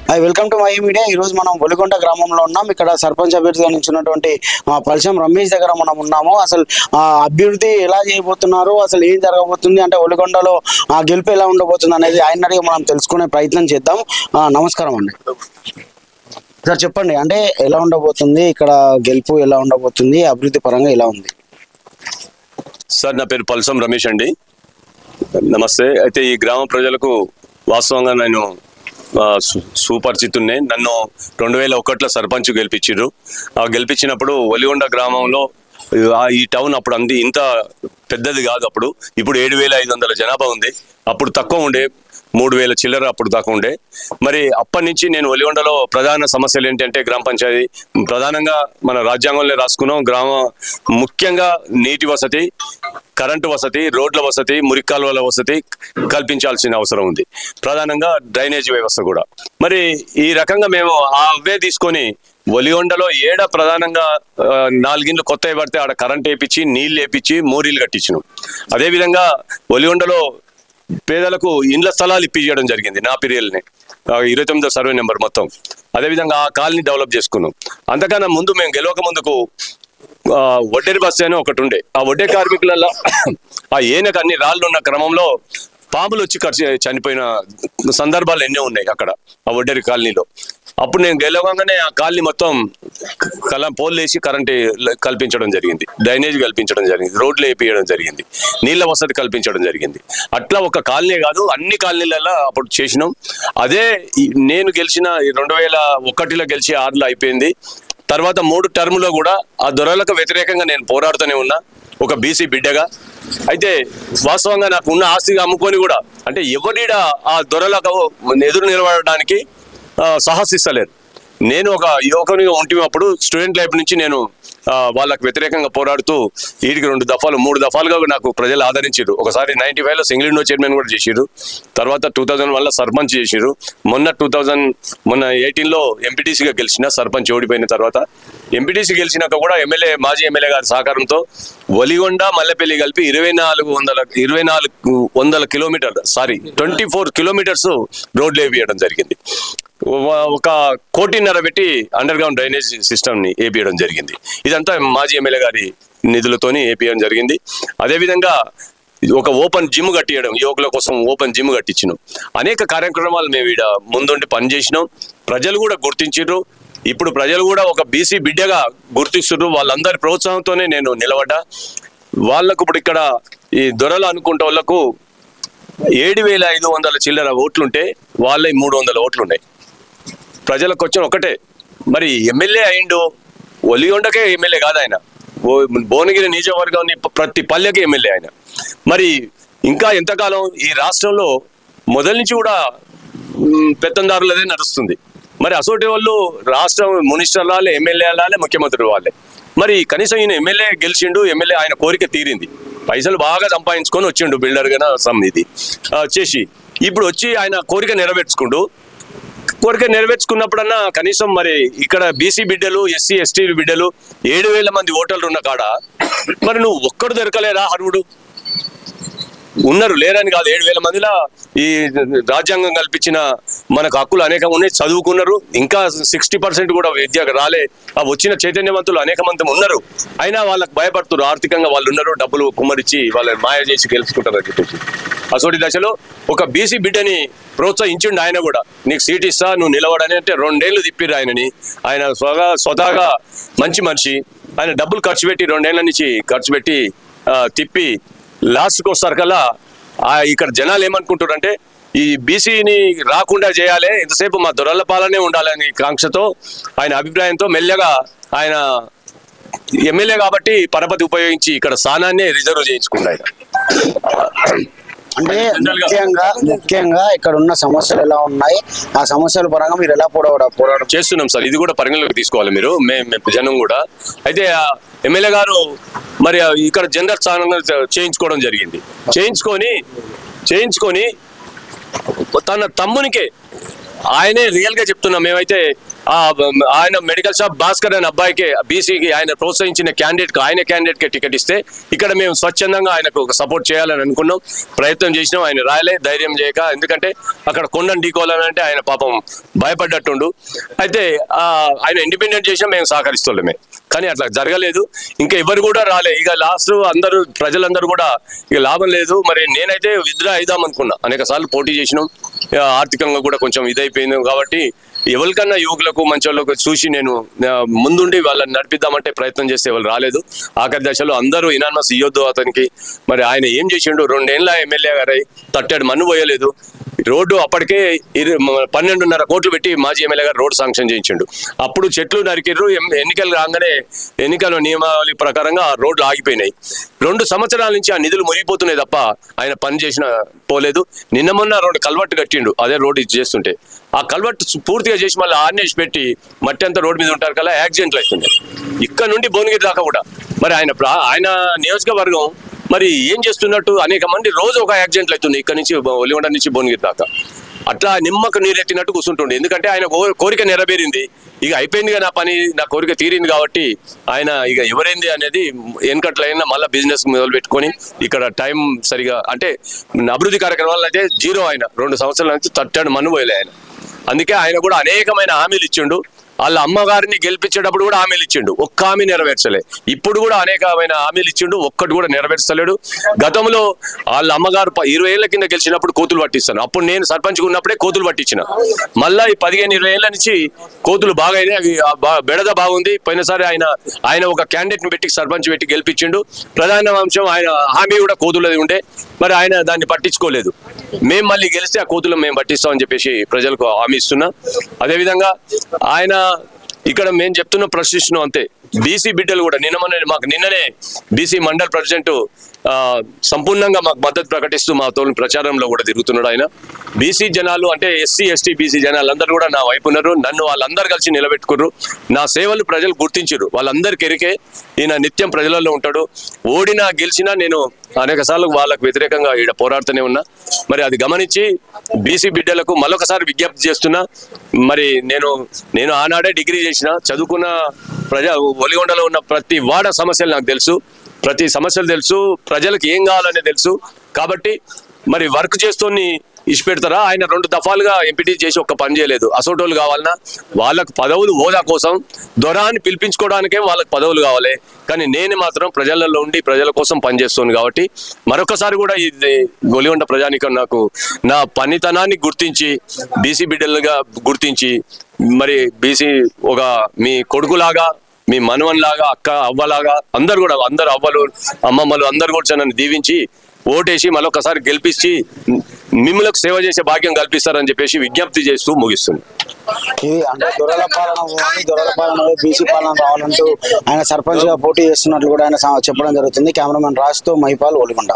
Welcome to my media. ఈరోజు మనం ఒలిగొండ గ్రామంలో ఉన్నాం. ఇక్కడ సర్పంచ్ అభ్యర్థిగా నిలిచినటువంటి పల్సం రమేష్ దగ్గర మనం ఉన్నాము. అసలు అభ్యర్థి ఎలా చేయబోతున్నారు, అసలు ఏం జరగబోతుంది, అంటే ఒలిగొండలో గెలుపు ఎలా ఉండబోతుంది అనేది ఆయన అడిగి మనం తెలుసుకునే ప్రయత్నం చేద్దాం. నమస్కారం అండి. సార్ చెప్పండి, అంటే ఎలా ఉండబోతుంది, ఇక్కడ గెలుపు ఎలా ఉండబోతుంది, అభివృద్ధి పరంగా ఎలా ఉంది? సార్ నా పేరు పల్సం రమేష్ అండి. నమస్తే. అయితే ఈ గ్రామ ప్రజలకు వాస్తవంగా నేను సుపరిచితున్నే. నన్ను 2001లో సర్పంచ్ గెలిపించారు. గెలిపించినప్పుడు ఒలిగొండ గ్రామంలో ఈ టౌన్ అప్పుడు ఇంత పెద్దది కాదు. ఇప్పుడు 7500 జనాభా ఉంది. అప్పుడు తక్కువ ఉండే 3000 చిల్లర అప్పుడు దాకా ఉండే. మరి అప్పటి నుంచి నేను ఒలిగొండలో ప్రధాన సమస్యలు ఏంటంటే గ్రామ పంచాయతీ ప్రధానంగా మన రాజ్యాంగంలో రాసుకున్నాం. ముఖ్యంగా నీటి వసతి, కరెంటు వసతి, రోడ్ల వసతి, మురికాలువల వసతి కల్పించాల్సిన అవసరం ఉంది. ప్రధానంగా డ్రైనేజ్ వ్యవస్థ కూడా. మరి ఈ రకంగా మేము అవే తీసుకొని ఒలిగొండలో ప్రధానంగా 4 ఇండ్లు కొత్తవి పడితే ఆడ కరెంట్ వేయించి, నీళ్ళు వేయించి, మోరీలు కట్టించినాం. అదేవిధంగా ఒలిగొండలో పేదలకు ఇండ్ల స్థలాలు ఇప్పించడం జరిగింది. నా పీరియల్ని 29వ సర్వే నెంబర్ మొత్తం. అదేవిధంగా ఆ కాలనీ డెవలప్ చేసుకున్నాం. అంతకన్నా ముందు మేము గెలవక ముందుకు వడ్డేరి బస్సు అని ఒకటి ఉండే. ఆ వడ్డే కార్మికులలో ఆ ఏనకు అన్ని రాళ్ళు ఉన్న క్రమంలో పాములు వచ్చి చనిపోయిన సందర్భాలు ఎన్నో ఉన్నాయి అక్కడ ఆ వడ్డేరి కాలనీలో. అప్పుడు నేను గెలవగానే ఆ కాలనీ మొత్తం పోల్ వేసి కరెంట్ కల్పించడం జరిగింది, డ్రైనేజ్ కల్పించడం జరిగింది, రోడ్లు వేపించడం జరిగింది, నీళ్ల వసతి కల్పించడం జరిగింది. అట్లా ఒక కాలనీ కాదు, అన్ని కాలనీలలో అప్పుడు చేసినాం. అదే నేను గెలిచిన 2001లో గెలిచి 6లో అయిపోయింది. తర్వాత 3 టర్ములో కూడా ఆ దొరలకు వ్యతిరేకంగా నేను పోరాడుతూనే ఉన్నా, ఒక బీసీ బిడ్డగా. అయితే వాస్తవంగా నాకు ఉన్న ఆస్తిగా అమ్ముకొని కూడా, అంటే ఎవరిడా ఆ దొరలకు ఎదురు నిలబడడానికి సాహసిస్తలేరు. నేను ఒక యువకునిగా ఉంటున్నప్పుడు స్టూడెంట్ లైఫ్ నుంచి నేను వాళ్ళకు వ్యతిరేకంగా పోరాడుతూ వీటికి 2 దఫాలు 3 దఫాలుగా నాకు ప్రజలు ఆదరించారు. ఒకసారి 95లో సింగిల్ విండో చైర్మన్ కూడా చేసిరు. తర్వాత 2001లో సర్పంచ్ చేసిరు. మొన్న 18లో ఎంపీటీసీగా గెలిచిన, సర్పంచ్ ఓడిపోయిన తర్వాత ఎంపీటీసీ గెలిచినాక కూడా మాజీ ఎమ్మెల్యే గారి సహకారంతో ఒలిగొండ మల్లెపల్లి కలిపి 2400 కిలోమీటర్లు 24 కిలోమీటర్స్ రోడ్లు వేయడం జరిగింది. 1.5 కోటి పెట్టి అండర్ గ్రౌండ్ డ్రైనేజ్ సిస్టమ్ ని వేపియడం జరిగింది. ఇదంతా మాజీ ఎమ్మెల్యే గారి నిధులతోని వేపియడం జరిగింది. అదేవిధంగా ఒక ఓపెన్ జిమ్ కట్టియడం, యువకుల కోసం ఓపెన్ జిమ్ కట్టించినాం. అనేక కార్యక్రమాలు మేము ఈడ ముందుండి పనిచేసినాం. ప్రజలు కూడా గుర్తించారు. ఇప్పుడు ప్రజలు కూడా ఒక బీసీ బిడ్డగా గుర్తిస్తున్నారు. వాళ్ళందరి ప్రోత్సాహంతోనే నేను నిలబడ్డా. వాళ్ళకు ఇప్పుడు ఇక్కడ ఈ దొరలు అనుకుంటే వాళ్ళకు 7500 చిల్లర ఓట్లుంటే వాళ్ళ 300 ఓట్లు ఉన్నాయి. ప్రజలకు వచ్చిన ఒకటే, మరి ఎమ్మెల్యే అయిండు, ఒలిగొండకే ఎమ్మెల్యే కాదు ఆయన, భువనగిరి నియోజకవర్గాన్ని ప్రతి పల్లెకి ఎమ్మెల్యే ఆయన. మరి ఇంకా ఎంతకాలం ఈ రాష్ట్రంలో మొదటి నుంచి కూడా పెత్తందారులదే నడుస్తుంది. మరి అసోటి వాళ్ళు రాష్ట్రం మినిస్టర్ల వాళ్ళే, ఎమ్మెల్యే వాళ్ళే, ముఖ్యమంత్రి వాళ్ళే. మరి కనీసం ఈయన ఎమ్మెల్యే గెలిచిండు, ఎమ్మెల్యే ఆయన కోరిక తీరింది, పైసలు బాగా సంపాదించుకొని వచ్చిండు బిల్డర్ గానే సమితి చేసి. ఇప్పుడు వచ్చి ఆయన కోరిక నెరవేర్చుకున్నప్పుడన్నా కనీసం మరి ఇక్కడ బీసీ బిడ్డలు, ఎస్సీ ఎస్టీ బిడ్డలు 7000 మంది ఓటర్లు ఉన్న కాడ మరి నువ్వు ఒక్కడు దొరకలేరా? అర్హుడు ఉన్నారు, లేరని కాదు. 7000 మందిలా ఈ రాజ్యాంగం కల్పించిన మనకు హక్కులు అనేకం ఉన్నాయి, చదువుకున్నారు. ఇంకా 60% కూడా విద్యకు రాలే. ఆ వచ్చిన చైతన్యవంతులు అనేక మంది ఉన్నారు. అయినా వాళ్ళకి భయపడుతున్నారు. ఆర్థికంగా వాళ్ళు ఉన్నారు, డబ్బులు కుమ్మరిచ్చి వాళ్ళని మాయ చేసి గెలుచుకుంటారు అని చెప్పేసి. అసోటి దశలో ఒక బీసీ బిడ్డని ప్రోత్సహించిండు ఆయన కూడా. నీకు సీట్ ఇస్తా, నువ్వు నిలవడని అంటే 2 ఏళ్ళు తిప్పిర్రు ఆయనని. ఆయన స్వతహాగా మంచి మనిషి. ఆయన డబ్బులు ఖర్చు పెట్టి 2 ఏళ్ల నుంచి ఖర్చు పెట్టి తిప్పి లాస్ట్కి వస్తారు కల్లా ఇక్కడ జనాలు ఏమనుకుంటారు అంటే ఈ బీసీని రాకుండా చేయాలి, ఎంతసేపు మా దొరల పాలనే ఉండాలని కాంక్షతో, ఆయన అభిప్రాయంతో మెల్లగా ఆయన ఎమ్మెల్యే కాబట్టి పరపతి ఉపయోగించి ఇక్కడ స్థానాన్ని రిజర్వ్ చేయించుకున్నాడు. అంటే ముఖ్యంగా ఇక్కడ ఉన్న సమస్యలు ఎలా ఉన్నాయి, ఆ సమస్యల పరంగా మీరు ఎలా పోరాటం చేస్తున్నాం సార్? ఇది కూడా పరిగణలోకి తీసుకోవాలి మీరు, మేము జనం కూడా. అయితే ఎమ్మెల్యే గారు మరి ఇక్కడ జనరల్ స్థానంగా చేయించుకోవడం జరిగింది. చేయించుకొని తన తమ్మునికే ఆయనే రియల్ గా చెప్తున్నాం, మేమైతే ఆయన మెడికల్ షాప్ భాస్కర్ అనే అబ్బాయికి బీసీకి ఆయన ప్రోత్సహించిన క్యాండిడేట్ కి టికెట్ ఇస్తే ఇక్కడ మేము స్వచ్ఛందంగా ఆయనకు సపోర్ట్ చేయాలని అనుకున్నాం, ప్రయత్నం చేసినాం. ఆయన రాయలే, ధైర్యం చేయక, ఎందుకంటే అక్కడ కొండను ఢీకోవాలంటే ఆయన పాపం భయపడ్డట్టుండు. అయితే ఆయన ఇండిపెండెంట్ చేసినా మేము సహకరిస్తలేమే, కానీ అట్లా జరగలేదు. ఇంకా ఎవరు కూడా రాలే. ఇక లాస్ట్ ప్రజలందరూ కూడా ఇక లాభం లేదు. మరి నేనైతే విత్డ్రా అయిదాం అనుకున్నా, అనేక సార్లు పోటీ చేసినాం, ఆర్థికంగా కూడా కొంచెం ఇదైపోయింది. కాబట్టి ఎవరికన్నా యువకులకు మంచి వాళ్ళకు చూసి నేను ముందుండి వాళ్ళని నడిపిద్దామంటే ప్రయత్నం చేస్తే వాళ్ళు రాలేదు. ఆఖరి దశలో అందరూ ఇనానమస్ ఇవ్వద్దు అతనికి. మరి ఆయన ఏం చేసిండు, 2 ఏళ్ళ ఎమ్మెల్యే గారై తట్టాడు, మన్ను పోయలేదు. రోడ్డు అప్పటికే 12.5 కోట్లు పెట్టి మాజీ ఎమ్మెల్యే గారు రోడ్డు శాంక్షన్ చేయించిండు. అప్పుడు చెట్లు నరికిర్రు, ఎన్నికలు రాగానే ఎన్నికల నియమావళి ప్రకారంగా రోడ్లు ఆగిపోయినాయి. 2 సంవత్సరాల నుంచి ఆ నిధులు మురిగిపోతున్నాయి తప్ప ఆయన పని చేసిన పోలేదు. నిన్న మొన్న 2 కల్వర్ట్ కట్టిండు, అదే రోడ్డు ఇది చేస్తుంటే ఆ కల్వర్ట్ పూర్తిగా చేసి మళ్ళీ ఆర్నేసి పెట్టి మట్టి అంతా రోడ్డు మీద ఉంటారు కదా, యాక్సిడెంట్లు అవుతున్నాయి. ఇక్కడ నుండి భువనగిరి దాకా కూడా. మరి ఆయన నియోజకవర్గం మరి ఏం చేస్తున్నట్టు, అనేక మంది రోజు ఒక యాక్సిడెంట్లు అవుతుంది ఇక్కడ నుంచి ఒలిగొండ నుంచి భువనగిరి దాకా. అట్లా నిమ్మకు నీరెత్తినట్టు కూర్చుంటుండే, ఎందుకంటే ఆయన కోరిక నెరవేరింది. ఇక అయిపోయింది కదా నా పని, నా కోరిక తీరింది. కాబట్టి ఆయన ఇక ఎవరైంది అనేది వెనకట్లయినా మళ్ళీ బిజినెస్ మొదలు పెట్టుకొని ఇక్కడ టైం సరిగా అంటే అభివృద్ధి కార్యక్రమాలు అయితే జీరో. ఆయన 2 సంవత్సరాల నుంచి తట్టాడు, మన్ను పోయలే ఆయన. అందుకే ఆయన కూడా అనేకమైన హామీలు ఇచ్చిండు. వాళ్ళ అమ్మగారిని గెలిపించేటప్పుడు కూడా హామీలు ఇచ్చిండు, ఒక్క హామీ నెరవేర్చలే. ఇప్పుడు కూడా అనేకమైన హామీలు ఇచ్చిండు, ఒక్కటి కూడా నెరవేర్చలేడు. గతంలో వాళ్ళ అమ్మగారు 20 ఏళ్ల కింద గెలిచినప్పుడు కోతులు పట్టిస్తాను, అప్పుడు నేను సర్పంచ్గా ఉన్నప్పుడే కోతులు పట్టించిన. మళ్ళా ఈ 15-20 ఏళ్ల నుంచి కోతులు బాగా అయినాయి, అవి బెడద బాగుంది. పోయినసారి ఆయన ఒక క్యాండిడేట్ ని పెట్టి సర్పంచ్ పెట్టి గెలిపించిండు. ప్రధాన అంశం ఆయన హామీ కూడా కోతులది ఉండే, మరి ఆయన దాన్ని పట్టించుకోలేదు. మేము మళ్ళీ గెలిస్తే ఆ కోతులు మేము పట్టిస్తామని చెప్పేసి ప్రజలకు హామీ ఇస్తున్నా. అదేవిధంగా ఆయన ఇక్కడ మేము చెప్తున్న ప్రశ్నిస్తున్నాం అంతే. బీసీ బిడ్డలు కూడా నిన్ననే బీసీ మండల్ ప్రెసిడెంట్ సంపూర్ణంగా మాకు మద్దతు ప్రకటిస్తూ మా తోలు ప్రచారంలో కూడా తిరుగుతున్నాడు ఆయన. బీసీ జనాలు అంటే ఎస్సీ ఎస్టీ బీసీ జనాలందరూ కూడా నా వైపు ఉన్నారు. నన్ను వాళ్ళందరూ కలిసి నిలబెట్టుకుర్రు. నా సేవలు ప్రజలు గుర్తించారు. వాళ్ళందరికీ ఎరికే ఈయన నిత్యం ప్రజలలో ఉంటాడు. ఓడినా గెలిచినా నేను అనేక సార్లు వాళ్ళకు వ్యతిరేకంగా ఈడ పోరాడుతూనే ఉన్నా. మరి అది గమనించి బీసీ బిడ్డలకు మరొకసారి విజ్ఞప్తి చేస్తున్నా. మరి నేను ఆనాడే డిగ్రీ చేసిన, చదువుకున్న ఒలిగొండలో ఉన్న ప్రతి వాడ సమస్యలు నాకు తెలుసు, ప్రతి సమస్యలు తెలుసు, ప్రజలకు ఏం కావాలనే తెలుసు. కాబట్టి మరి వర్క్ చేస్తూని ఇచ్చిపెడతారా? ఆయన 2 దఫాలుగా ఎంపీటీ చేసి ఒక్క పని చేయలేదు. అసోటోలు కావాలన్నా వాళ్ళకు పదవులు హోదా కోసం దొరాన్ని పిలిపించుకోవడానికే వాళ్ళకి పదవులు కావాలి. కానీ నేను మాత్రం ప్రజలలో ఉండి ప్రజల కోసం పనిచేస్తాను. కాబట్టి మరొకసారి కూడా ఇది ఒలిగొండ ప్రజానికం నాకు నా పనితనాన్ని గుర్తించి బీసీ బిడ్డలుగా గుర్తించి మరి బీసీ ఒక మీ కొడుకులాగా, మీ మనవన్లాగా, అక్క అవ్వలాగా అందరు అవ్వలు అమ్మమ్మలు అందరు కూడా నన్ను దీవించి ఓటేసి మరొకసారి గెలిపించి మిమ్మల్ని సేవ చేసే భాగ్యం కల్పిస్తారని చెప్పేసి విజ్ఞప్తి చేస్తూ ముగిస్తుంది. ఇది అంటే దొరల పాలన బీసీ పాలన రావాలంటూ ఆయన సర్పంచ్ గా పోటీ చేస్తున్నట్లు కూడా ఆయన చెప్పడం జరుగుతుంది. కెమెరామెన్ రాజ్తో మహిపాల్, ఒలిగొండ.